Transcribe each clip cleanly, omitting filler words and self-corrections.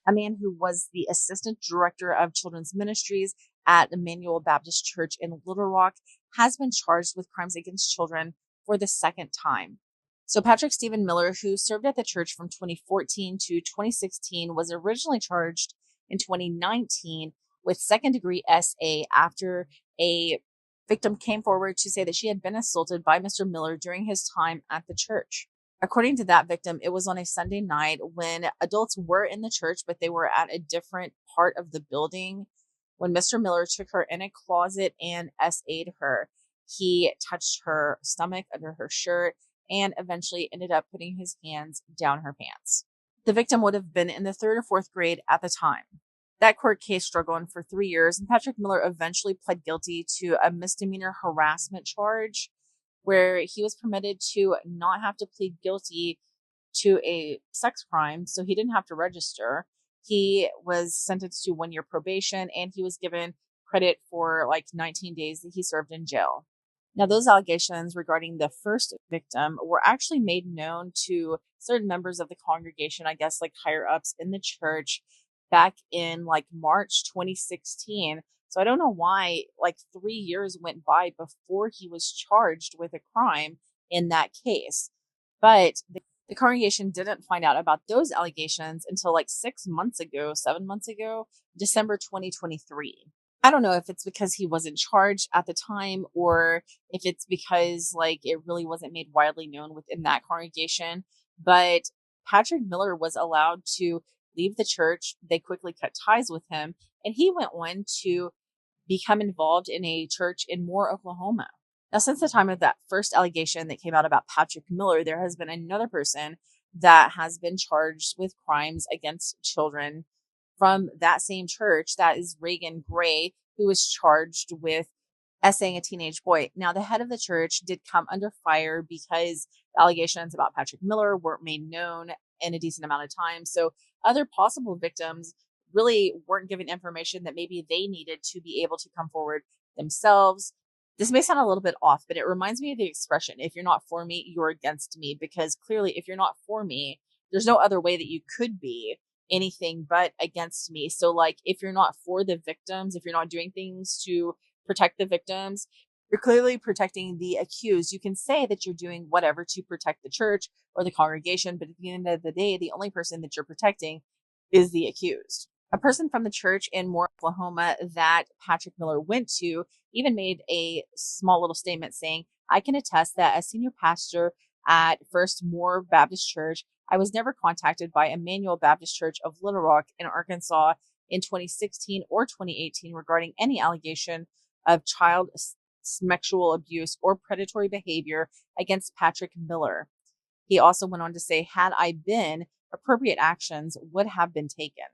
a man who was the assistant director of children's ministries at Emmanuel Baptist Church in Little Rock, has been charged with crimes against children for the second time. So Patrick Stephen Miller, who served at the church from 2014 to 2016, was originally charged in 2019 with second-degree SA after a victim came forward to say that she had been assaulted by Mr. Miller during his time at the church. According to that victim, it was on a Sunday night when adults were in the church, but they were at a different part of the building when Mr. Miller took her in a closet and SA'd her. He touched her stomach, under her shirt, and eventually ended up putting his hands down her pants. The victim would have been in the third or fourth grade at the time. That court case struggled on for 3 years, and Patrick Miller eventually pled guilty to a misdemeanor harassment charge where he was permitted to not have to plead guilty to a sex crime, so he didn't have to register. He was sentenced to 1 year probation, and he was given credit for like 19 days that he served in jail. Now, those allegations regarding the first victim were actually made known to certain members of the congregation, I guess like higher ups in the church, back in like March 2016. So I don't know why like 3 years went by before he was charged with a crime in that case. But the congregation didn't find out about those allegations until like 6 months ago, 7 months ago, December 2023. I don't know if it's because he wasn't charged at the time or if it's because like it really wasn't made widely known within that congregation. But Patrick Miller was allowed to leave the church. They quickly cut ties with him, and he went on to become involved in a church in Moore, Oklahoma. Now, since the time of that first allegation that came out about Patrick Miller, there has been another person that has been charged with crimes against children from that same church. That is Reagan Gray, who was charged with SAing a teenage boy. Now, the head of the church did come under fire because the allegations about Patrick Miller weren't made known in a decent amount of time. So other possible victims really weren't given information that maybe they needed to be able to come forward themselves. This may sound a little bit off, but it reminds me of the expression, if you're not for me, you're against me, because clearly if you're not for me, there's no other way that you could be anything but against me. So like if you're not for the victims, if you're not doing things to protect the victims, you're clearly protecting the accused. You can say that you're doing whatever to protect the church or the congregation, but at the end of the day, the only person that you're protecting is the accused. A person from the church in Moore, Oklahoma that Patrick Miller went to even made a small little statement saying, I can attest that as senior pastor at First Moore Baptist Church, I was never contacted by Emmanuel Baptist Church of Little Rock in Arkansas in 2016 or 2018 regarding any allegation of child sexual abuse or predatory behavior against Patrick Miller. He also went on to say, had I been, appropriate actions would have been taken.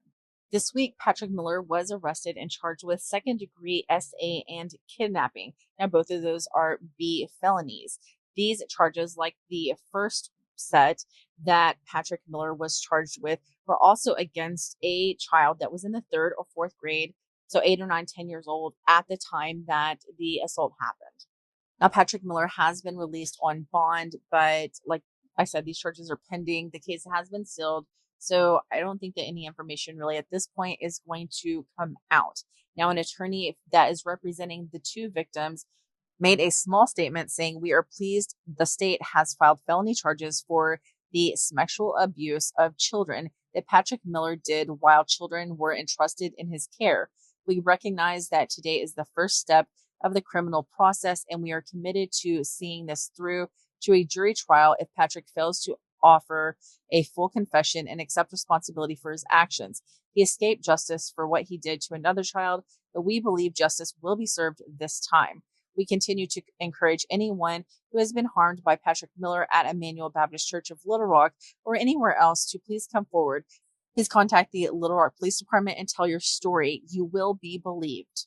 This week, Patrick Miller was arrested and charged with second-degree SA and kidnapping. Now, both of those are B felonies. These charges, like the first set that Patrick Miller was charged with, were also against a child that was in the third or fourth grade, so 8 or 9, 10 years old at the time that the assault happened. Now, Patrick Miller has been released on bond, but like I said, these charges are pending. The case has been sealed. So I don't think that any information really at this point is going to come out. Now, an attorney that is representing the two victims made a small statement saying, we are pleased the state has filed felony charges for the sexual abuse of children that Patrick Miller did while children were entrusted in his care. We recognize that today is the first step of the criminal process, and we are committed to seeing this through to a jury trial if Patrick fails to offer a full confession and accept responsibility for his actions. He escaped justice for what he did to another child, but we believe justice will be served this time. We continue to encourage anyone who has been harmed by Patrick Miller at Emmanuel Baptist Church of Little Rock or anywhere else to please come forward. Please contact the Little Rock Police Department and tell your story. You will be believed.